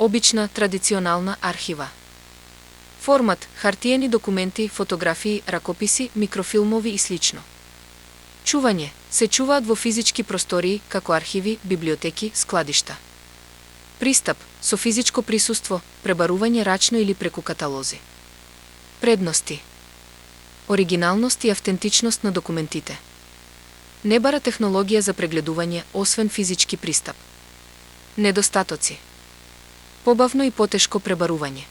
Обична, традиционална архива. Формат – хартиени документи, фотографии, ракописи, микрофилмови и слично. Чување – се чуваат во физички простории, како архиви, библиотеки, складишта. Пристап – со физичко присуство, пребарување рачно или преку каталози. Предности. Оригиналност и автентичност на документите. Не бара технологија за прегледување, освен физички пристап. Недостатоци. Побавно и потешко пребарување.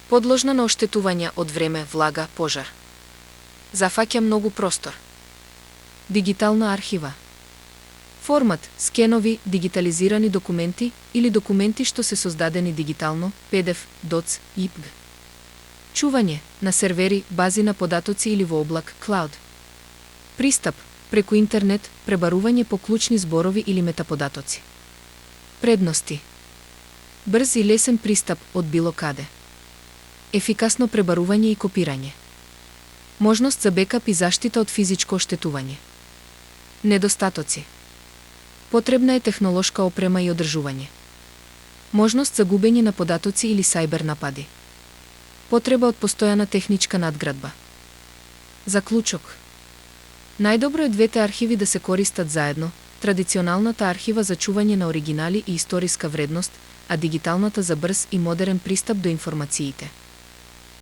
Подложна на оштетувања од време, влага, пожар. Зафаќа многу простор. Дигитална архива. Формат – скенови, дигитализирани документи или документи што се создадени дигитално, PDF, DOC, IPG. Чување – на сервери, бази на податоци или во облак, cloud. Пристап – преку интернет, пребарување по клучни зборови или метаподатоци. Предности. Брз и лесен пристап од било каде. Ефикасно пребарување и копирање. Можност за бекап и заштита од физичко оштетување. Недостатоци. Потребна е технолошка опрема и одржување. Можност за губење на податоци или сајбер напади. Потреба од постојана техничка надградба. Заклучок. Најдобро е двете архиви да се користат заедно, традиционалната архива за чување на оригинали и историска вредност, а дигиталната за брз и модерен пристап до информациите.